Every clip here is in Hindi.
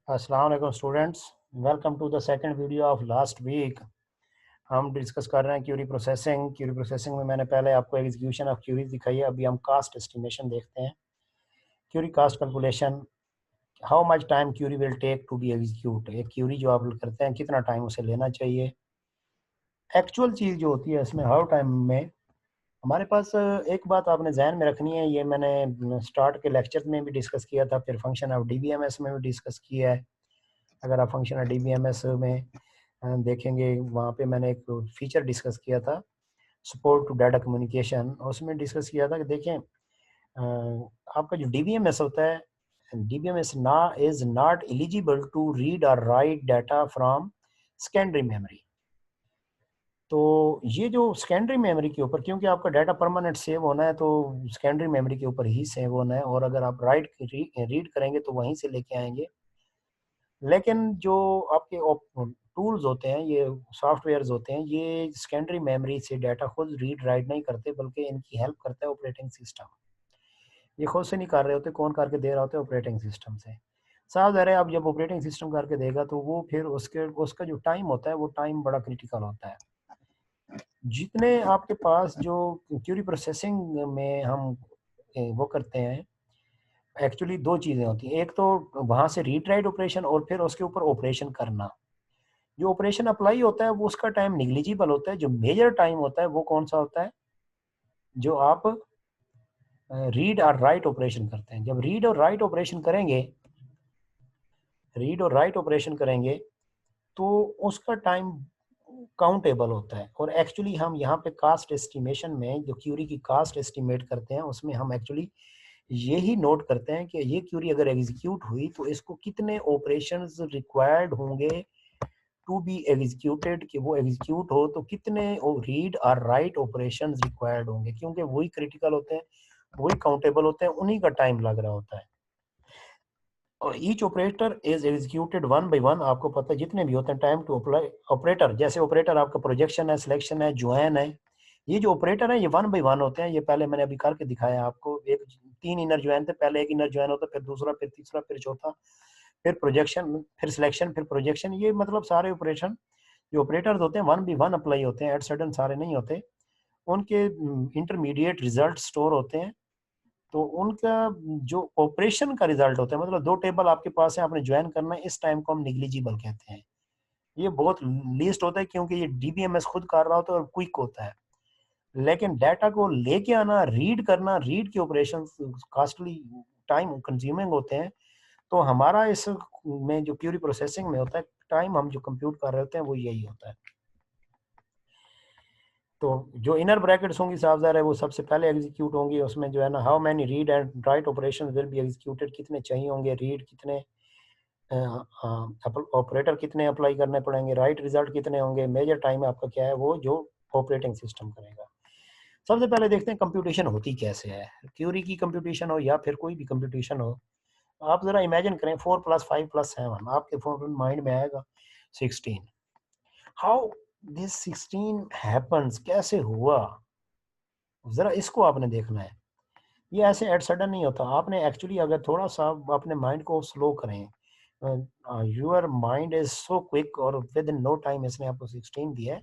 अस्सलाम वालेकुम students, welcome to the second video of last week. हम डिस्कस कर रहे हैं क्यूरी प्रोसेसिंग में मैंने पहले आपको एग्जीक्यूशन ऑफ क्यूरीज दिखाई है। अभी हम कास्ट एस्टिमेशन देखते हैं। Query cost calculation, how much time query will take to be execute. एक क्यूरी जो आप करते हैं कितना टाइम उसे लेना चाहिए। एक्चुअल चीज़ जो होती है इसमें हाउ टाइम में हमारे पास एक बात आपने जहन में रखनी है। ये मैंने स्टार्ट के लेक्चर में भी डिस्कस किया था, फिर फंक्शन ऑफ डीबीएमएस में भी डिस्कस किया है। अगर आप फंक्शन ऑफ डीबीएमएस में देखेंगे, वहाँ पे मैंने एक फीचर डिस्कस किया था, सपोर्ट टू डाटा कम्युनिकेशन। उसमें डिस्कस किया था कि देखें, आपका जो डीबीएमएस होता है, डीबीएमएस ना is not eligible to read और write data from secondary memory. तो ये जो सेकेंडरी मेमोरी के ऊपर, क्योंकि आपका डाटा परमानेंट सेव होना है तो सेकेंडरी मेमोरी के ऊपर ही सेव होना है, और अगर आप रीड करेंगे तो वहीं से लेके आएंगे। लेकिन जो आपके टूल्स होते हैं, ये सॉफ्टवेयर्स होते हैं, ये सेकेंडरी मेमोरी से डाटा खुद रीड राइट नहीं करते, बल्कि इनकी हेल्प करता है ऑपरेटिंग सिस्टम। ये खुद से नहीं कर रहे होते, कौन करके दे रहा होता है? ऑपरेटिंग सिस्टम से। साफ ज़ाहिर है, अब जब ऑपरेटिंग सिस्टम करके देगा तो वो फिर उसका जो टाइम होता है वो टाइम बड़ा क्रिटिकल होता है। जितने आपके पास जो क्यूरी प्रोसेसिंग में हम वो करते हैं, एक्चुअली दो चीज़ें होती हैं। एक तो वहाँ से रीड राइट ऑपरेशन, और फिर उसके ऊपर ऑपरेशन करना। जो ऑपरेशन अप्लाई होता है वो उसका टाइम निग्लिजिबल होता है। जो मेजर टाइम होता है वो कौन सा होता है? जो आप रीड और राइट ऑपरेशन करते हैं। जब रीड और राइट ऑपरेशन करेंगे तो उसका टाइम काउंटेबल होता है। और एक्चुअली हम यहाँ पे कास्ट एस्टिमेशन में जो क्यूरी की कास्ट एस्टिमेट करते हैं, उसमें हम एक्चुअली यही नोट करते हैं कि ये क्यूरी अगर एग्जीक्यूट हुई तो इसको कितने ऑपरेशंस रिक्वायर्ड होंगे टू बी एग्जीक्यूटेड, कि वो एग्जीक्यूट हो तो कितने रीड और राइट ऑपरेशंस रिक्वायर्ड होंगे, क्योंकि वही क्रिटिकल होते हैं, वही काउंटेबल होते हैं, उन्हीं का टाइम लग रहा होता है। और each operator is executed one by one. आपको पता है जितने भी होते हैं टाइम टू अप्लाई ऑपरेटर, जैसे ऑपरेटर आपका प्रोजेक्शन है, सिलेक्शन है, ज्वाइन है, ये जो ऑपरेटर है ये वन बाय वन होते हैं। ये पहले मैंने अभी करके दिखाया आपको। एक 3 इनर ज्वाइन थे, पहले एक इनर ज्वाइन होता है, फिर दूसरा, फिर तीसरा, फिर चौथा, फिर प्रोजेक्शन, फिर सिलेक्शन, फिर प्रोजेक्शन। ये मतलब सारे ऑपरेशन जो ऑपरेटर्स होते हैं वन बाय वन अप्लाई होते हैं, एट सडन सारे नहीं होते। उनके इंटरमीडिएट रिजल्ट स्टोर होते हैं। तो उनका जो ऑपरेशन का रिजल्ट होता है, मतलब 2 टेबल आपके पास है, आपने ज्वाइन करना है, इस टाइम को हम निग्लिजिबल कहते हैं। ये बहुत लीस्ट होता है, क्योंकि ये डीबीएमएस खुद कर रहा होता है और क्विक होता है। लेकिन डाटा को लेके आना, रीड करना, रीड के ऑपरेशन कॉस्टली, टाइम कंज्यूमिंग होते हैं। तो हमारा इस में जो क्यूरी प्रोसेसिंग में होता है, टाइम हम जो कंप्यूट कर रहे होते हैं वो यही होता है। तो जो इनर ब्रैकेट्स होंगी, साफ ज़ाहिर है वो सबसे पहले एग्जीक्यूट होंगी। उसमें जो है ना, how many read and write operation will be executed, कितने चाहिए होंगे, रीड कितने, ऑपरेटर कितने अप्लाई करने पड़ेंगे, राइट रिजल्ट कितने होंगे, मेजर टाइम आपका क्या है, वो जो ऑपरेटिंग सिस्टम करेगा। सबसे पहले देखते हैं कंप्यूटेशन होती कैसे है। क्यूरी की कंप्यूटेशन हो या फिर कोई भी कंप्यूटेशन हो, आप ज़रा इमेजिन करें 4+5+7, आपके फोन माइंड में आएगा 16। हाउ दिस 16 हैपन्स, कैसे हुआ, ज़रा इसको आपने देखना है। ये ऐसे एट सडन नहीं होता। आपने एक्चुअली अगर थोड़ा सा अपने माइंड को स्लो करें, your mind is so quick, और विद इन नो टाइम इसने आपको 16 दिया है।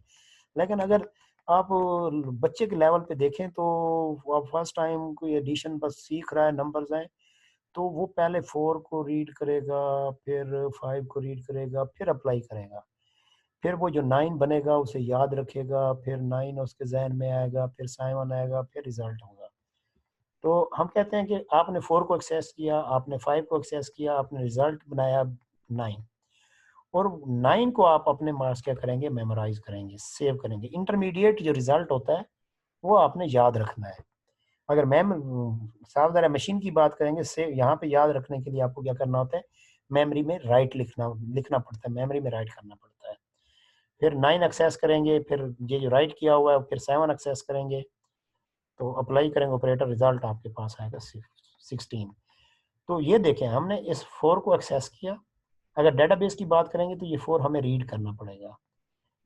लेकिन अगर आप बच्चे के लेवल पे देखें तो आप फर्स्ट टाइम कोई एडिशन बस सीख रहा है, नंबर्स हैं, तो वो पहले 4 को रीड करेगा, फिर 5 को रीड करेगा, फिर अप्लाई करेगा, फिर वो जो 9 बनेगा उसे याद रखेगा, फिर 9 उसके जहन में आएगा, फिर 7 आएगा, फिर रिजल्ट होगा। तो हम कहते हैं कि आपने 4 को एक्सेस किया, आपने 5 को एक्सेस किया, आपने रिजल्ट बनाया 9, और 9 को आप अपने मार्क्स क्या करेंगे, मेमोराइज करेंगे, सेव करेंगे। इंटरमीडिएट जो रिजल्ट होता है वो आपने याद रखना है। अगर साफ ज़रा मशीन की बात करेंगे, से यहाँ पे याद रखने के लिए आपको क्या करना होता है, मेमोरी में राइट लिखना पड़ता है, मेमोरी में राइट करना पड़ता है। फिर 9 एक्सेस करेंगे, फिर ये जो राइट किया हुआ है, फिर 7 एक्सेस करेंगे, तो अप्लाई करेंगे ऑपरेटर, रिजल्ट आपके पास आएगा 16। तो ये देखें, हमने इस 4 को एक्सेस किया। अगर डेटाबेस की बात करेंगे तो ये 4 हमें रीड करना पड़ेगा,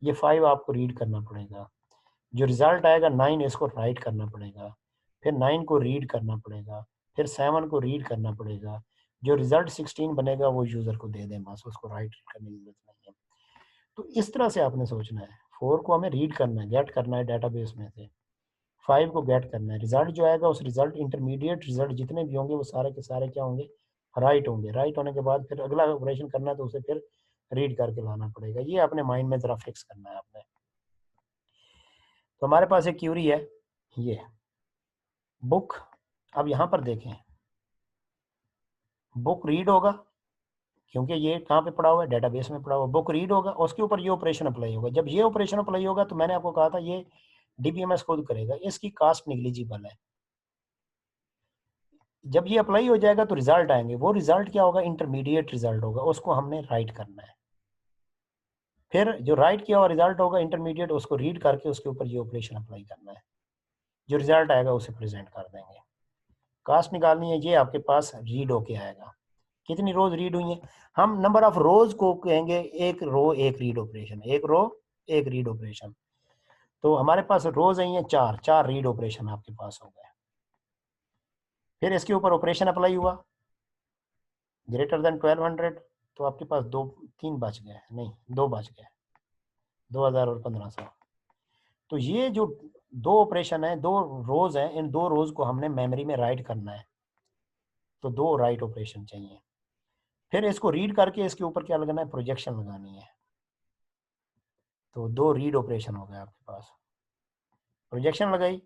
ये 5 आपको रीड करना पड़ेगा, जो रिजल्ट आएगा 9 इसको राइट करना पड़ेगा, फिर 9 को रीड करना पड़ेगा, फिर 7 को रीड करना पड़ेगा, जो रिजल्ट 16 बनेगा वो यूज़र को दे दें, बस उसको राइट करने की जरूरत नहीं है। तो इस तरह से आपने सोचना है। 4 को हमें रीड करना है, गेट करना है डेटाबेस में से, 5 को गेट करना है। रिजल्ट जो आएगा उस रिजल्ट, इंटरमीडिएट रिजल्ट जितने भी होंगे वो सारे के सारे क्या होंगे, राइट होंगे। राइट होने के बाद फिर अगला ऑपरेशन करना है तो उसे फिर रीड करके लाना पड़ेगा। ये अपने माइंड में ज़रा फिक्स करना है आपने। तो हमारे पास एक क्यूरी है, ये बुक। अब यहाँ पर देखें, बुक रीड होगा क्योंकि ये कहाँ पे पड़ा हुआ है, डेटाबेस में पड़ा हुआ। बुक रीड होगा, उसके ऊपर ये ऑपरेशन अप्लाई होगा। जब ये ऑपरेशन अप्लाई होगा तो मैंने आपको कहा था ये डीबीएमएस खुद करेगा, इसकी कास्ट निग्लिजिबल है। जब ये अप्लाई हो जाएगा तो रिजल्ट आएंगे, वो रिजल्ट क्या होगा, इंटरमीडिएट रिजल्ट होगा, उसको हमने राइट करना है। फिर जो राइट किया हुआ रिजल्ट होगा इंटरमीडिएट, उसको रीड करके उसके ऊपर ये ऑपरेशन अप्लाई करना है। जो रिजल्ट आएगा उसे प्रेजेंट कर देंगे। कास्ट निकालनी है, ये आपके पास रीड होके आएगा। कितनी रोज रीड हुई है, हम नंबर ऑफ रोज को कहेंगे एक रो एक रीड ऑपरेशन, एक रो एक रीड ऑपरेशन। तो हमारे पास रोज आई है 4, 4 रीड ऑपरेशन आपके पास हो गए। फिर इसके ऊपर ऑपरेशन अप्लाई हुआ ग्रेटर देन 1200, तो आपके पास 3 बच गए, नहीं 2 बच गए, 2000 और 1500। तो ये जो 2 ऑपरेशन है, 2 रोज हैं, इन 2 रोज को हमने मेमोरी में राइट करना है, तो 2 राइट ऑपरेशन चाहिए। फिर इसको रीड करके इसके ऊपर क्या लगाना है, प्रोजेक्शन लगानी है। तो 2 रीड ऑपरेशन हो गए आपके पास। प्रोजेक्शन लगाई,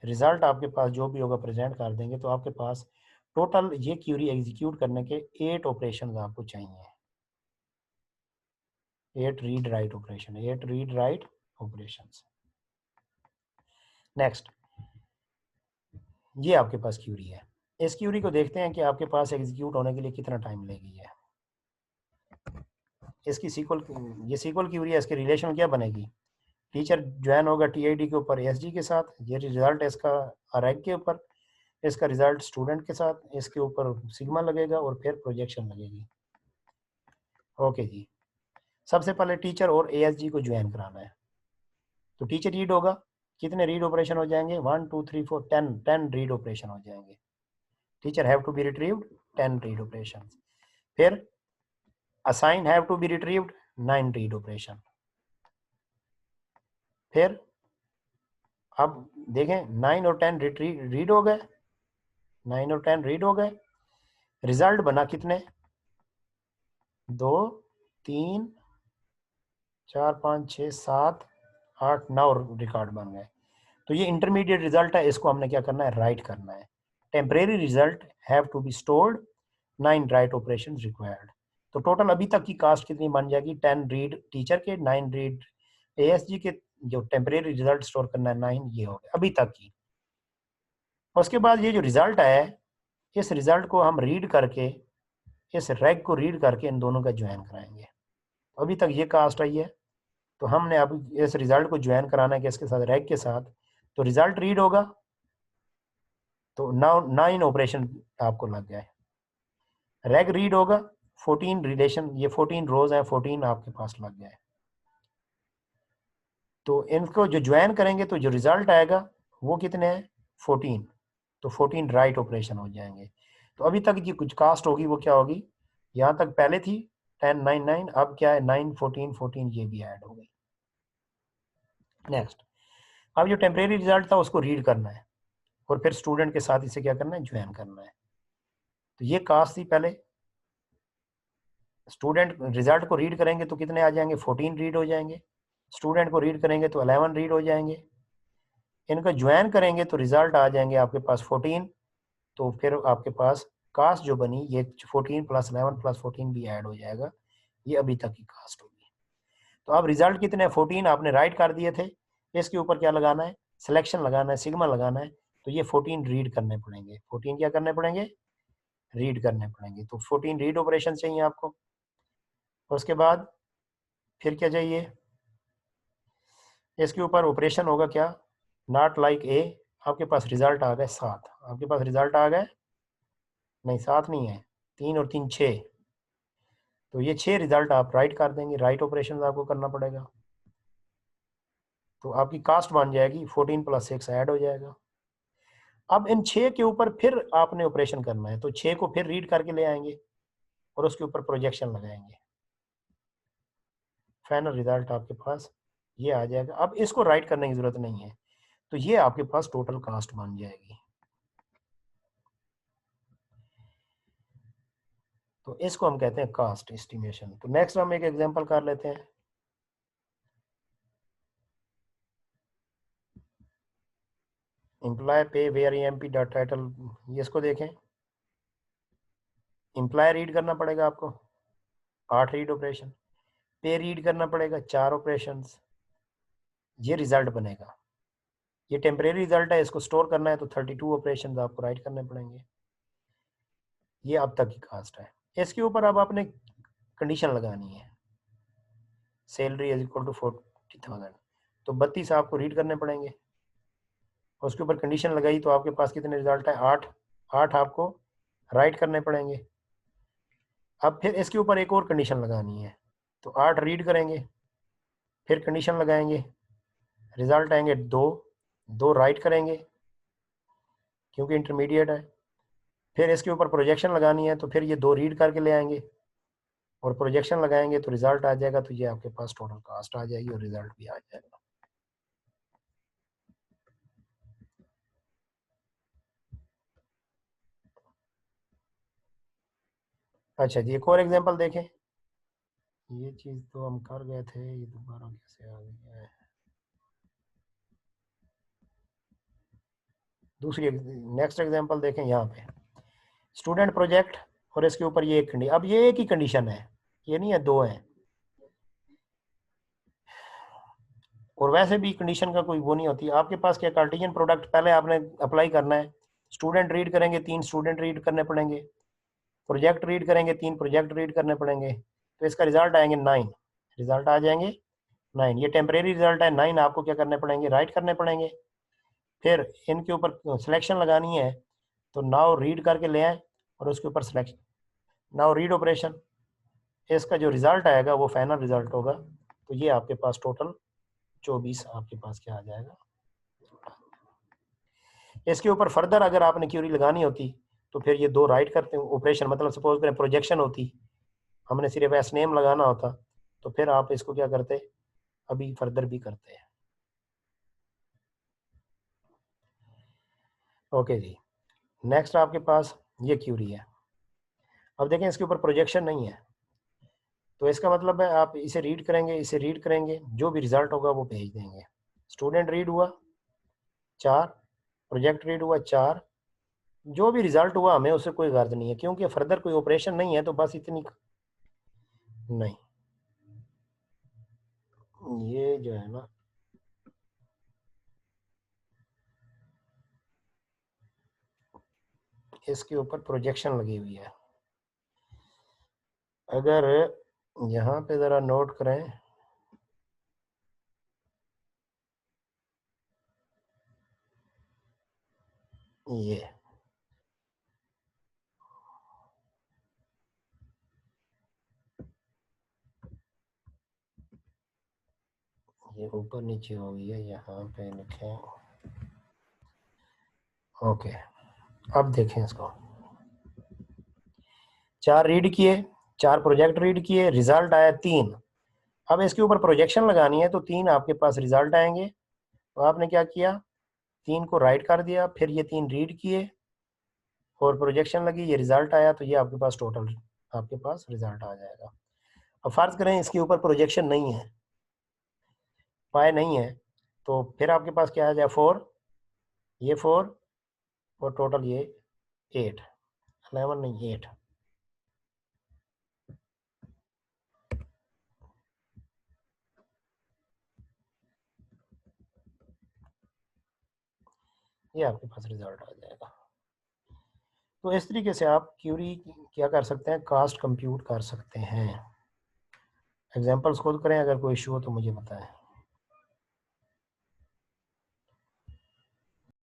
रिजल्ट आपके पास जो भी होगा प्रेजेंट कर देंगे। तो आपके पास टोटल ये क्यूरी एग्जीक्यूट करने के 8 ऑपरेशन आपको चाहिए, 8 read write operation, 8 read write operation. Next, ये आपके पास क्यूरी है। इस क्यूरी को देखते हैं कि आपके पास एग्जीक्यूट होने के लिए कितना टाइम लेगी है। इसकी सीक्वल, ये सीक्वल क्यूरी है, इसके रिलेशन क्या बनेगी, टीचर ज्वाइन होगा टीआईडी के ऊपर एसजी के साथ, ये रिजल्ट इसका अरैग के ऊपर, इसका रिजल्ट स्टूडेंट के साथ, इसके ऊपर सिग्मा लगेगा और फिर प्रोजेक्शन लगेगी। ओके जी, सबसे पहले टीचर और एएसजी को ज्वाइन कराना है। तो टीचर रीड होगा, कितने रीड ऑपरेशन हो जाएंगे, 1 2 3 4 10 रीड ऑपरेशन हो जाएंगे। Teacher have to be retrieved, 10 read operation. फिर assign have to be retrieved, 9 read operation. फिर अब देखें 9 और 10 रीड हो गए, 9 और 10 रीड हो गए। रिजल्ट बना कितने, 2 3 4 5 6 7 8 9 रिकॉर्ड बन गए। तो ये इंटरमीडिएट रिजल्ट है, इसको हमने क्या करना है, राइट करना है। Temporary result have to be stored, 9 write operation required. तो टोटल अभी तक की कास्ट कितनी बन जाएगी, 10 रीड टीचर के, 9 रीड एएसजी के, जो टेम्परेरी रिजल्ट स्टोर करना है 9, ये हो गया अभी तक की। उसके बाद ये जो रिजल्ट आया है, इस रिजल्ट को हम रीड करके, इस रैग को रीड करके इन दोनों का ज्वाइन कराएंगे। अभी तक ये कास्ट आई है, तो हमने अब इस रिजल्ट को ज्वाइन कराना है किसके साथ, रैग के साथ। तो रिजल्ट रीड होगा, तो 9 ऑपरेशन आपको लग गए। रैग रीड होगा, 14 रिलेशन, ये 14 रोज हैं, 14 आपके पास लग गए। तो इनको जो ज्वाइन करेंगे तो जो रिजल्ट आएगा वो कितने हैं, 14। तो 14 राइट ऑपरेशन हो जाएंगे। तो अभी तक जो कुछ कास्ट होगी वो क्या होगी, यहाँ तक पहले थी 10 9 9, अब क्या है 9 14 14, ये भी ऐड हो गई। नेक्स्ट, अब जो टेम्परेरी रिजल्ट था उसको रीड करना है और फिर स्टूडेंट के साथ इसे क्या करना है, ज्वाइन करना है। तो ये कास्ट थी पहले, स्टूडेंट रिजल्ट को रीड करेंगे तो कितने आ जाएंगे, 14 रीड हो जाएंगे। स्टूडेंट को रीड करेंगे तो 11 रीड हो जाएंगे। इनको ज्वाइन करेंगे तो रिजल्ट आ जाएंगे आपके पास 14। तो फिर आपके पास कास्ट जो बनी, ये 14 प्लस 11 प्लस 14 भी ऐड हो जाएगा। ये अभी तक की कास्ट होगी। तो अब रिजल्ट कितने, 14 आपने राइट कर दिए थे, इसके ऊपर क्या लगाना है, सिलेक्शन लगाना है, सिग्मा लगाना है। तो ये 14 रीड करने पड़ेंगे, 14 क्या करने पड़ेंगे, रीड करने पड़ेंगे। तो 14 रीड ऑपरेशन चाहिए आपको। उसके बाद फिर क्या चाहिए, इसके ऊपर ऑपरेशन होगा क्या, नॉट लाइक ए। आपके पास रिजल्ट आ गए 7, आपके पास रिजल्ट आ गए, नहीं 7 नहीं है, 3 और 3 6। तो ये 6 रिजल्ट आप राइट कर देंगे, राइट ऑपरेशन आपको करना पड़ेगा। तो आपकी कास्ट बन जाएगी 14 प्लस 6 ऐड हो जाएगा। अब इन 6 के ऊपर फिर आपने ऑपरेशन करना है, तो 6 को फिर रीड करके ले आएंगे और उसके ऊपर प्रोजेक्शन लगाएंगे। फाइनल रिजल्ट आपके पास ये आ जाएगा। अब इसको राइट करने की जरूरत नहीं है, तो ये आपके पास टोटल कास्ट बन जाएगी। तो इसको हम कहते हैं कास्ट एस्टिमेशन। तो नेक्स्ट हम एक एग्जांपल कर लेते हैं। एम्प्लॉय पे वेयर एमपी डॉट टाइटल, ये इसको देखें। एम्प्लॉय रीड करना पड़ेगा आपको, 8 रीड ऑपरेशन। पे रीड करना पड़ेगा, 4 ऑपरेशन। ये रिजल्ट बनेगा। ये टेम्परेरी रिजल्ट है, इसको स्टोर करना है तो 32 ऑपरेशन आपको राइट करने पड़ेंगे। ये अब तक की कास्ट है। इसके ऊपर अब आपने कंडीशन लगानी है, सैलरी इज इक्वल टू 40,000, तो 32 आपको रीड करने पड़ेंगे। उसके ऊपर कंडीशन लगाई तो आपके पास कितने रिजल्ट है, 8। 8 आपको राइट करने पड़ेंगे। अब फिर इसके ऊपर एक और कंडीशन लगानी है, तो 8 रीड करेंगे, फिर कंडीशन लगाएंगे, रिजल्ट आएंगे 2। 2 राइट करेंगे क्योंकि इंटरमीडिएट है। फिर इसके ऊपर प्रोजेक्शन लगानी है, तो फिर ये 2 रीड करके ले आएंगे और प्रोजेक्शन लगाएंगे तो रिजल्ट आ जाएगा। तो ये आपके पास टोटल कास्ट आ जाएगी और रिजल्ट भी आ जाएगा। अच्छा जी, एक और एग्जांपल देखें। ये चीज़ तो हम कर गए थे, ये दोबारा कैसे आ गई है। दूसरी नेक्स्ट एग्जांपल देखें। यहाँ पे स्टूडेंट प्रोजेक्ट और इसके ऊपर ये एक कंडीशन। अब ये एक ही कंडीशन है, ये नहीं है 2 हैं। और वैसे भी कंडीशन का कोई वो नहीं होती आपके पास। क्या कार्टेशियन प्रोडक्ट पहले आपने अप्लाई करना है। स्टूडेंट रीड करेंगे, 3 स्टूडेंट रीड करने पड़ेंगे। प्रोजेक्ट रीड करेंगे, 3 प्रोजेक्ट रीड करने पड़ेंगे। तो इसका रिजल्ट आएंगे 9, रिजल्ट आ जाएंगे 9। ये टेम्परेरी रिजल्ट है, 9 आपको क्या करने पड़ेंगे, राइट करने पड़ेंगे। फिर इनके ऊपर सिलेक्शन लगानी है, तो नाउ रीड करके ले आए और उसके ऊपर सिलेक्शन, नाउ रीड ऑपरेशन। इसका जो रिजल्ट आएगा वो फाइनल रिजल्ट होगा। तो ये आपके पास टोटल 24 आपके पास क्या आ जाएगा। इसके ऊपर फर्दर अगर आपने क्यूरी लगानी होती तो फिर ये 2 राइट करते ऑपरेशन, मतलब सपोज करें प्रोजेक्शन होती, हमने सिर्फ एस नेम लगाना होता, तो फिर आप इसको क्या करते, अभी फर्दर भी करते हैं। ओके जी, नेक्स्ट आपके पास ये क्यूरी है। अब देखें इसके ऊपर प्रोजेक्शन नहीं है, तो इसका मतलब है आप इसे रीड करेंगे, इसे रीड करेंगे, जो भी रिजल्ट होगा वो भेज देंगे। स्टूडेंट रीड हुआ 4, प्रोजेक्ट रीड हुआ 4, जो भी रिजल्ट हुआ हमें उससे कोई गर्ज नहीं है, क्योंकि फर्दर कोई ऑपरेशन नहीं है। तो बस इतनी नहीं, ये जो है ना, इसके ऊपर प्रोजेक्शन लगी हुई है। अगर यहाँ पे ज़रा नोट करें, ये ऊपर नीचे हो गई है, यहाँ पे लिखें। ओके, अब देखें इसको। 4 रीड किए, 4 प्रोजेक्ट रीड किए, रिजल्ट आया 3। अब इसके ऊपर प्रोजेक्शन लगानी है, तो 3 आपके पास रिजल्ट आएंगे। तो आपने क्या किया, 3 को राइट कर दिया, फिर ये 3 रीड किए और प्रोजेक्शन लगी, ये रिजल्ट आया। तो ये आपके पास टोटल आपके पास रिजल्ट आ जाएगा। अब फर्ज करें इसके ऊपर प्रोजेक्शन नहीं है, पाए नहीं है, तो फिर आपके पास क्या आ जाए, 4, ये 4 और टोटल ये 8, 11 नहीं 8। ये आपके पास रिजल्ट आ जाएगा। तो इस तरीके से आप क्यूरी क्या कर सकते हैं, कास्ट कंप्यूट कर सकते हैं। एग्जांपल्स खुद करें, अगर कोई इशू हो तो मुझे बताएं।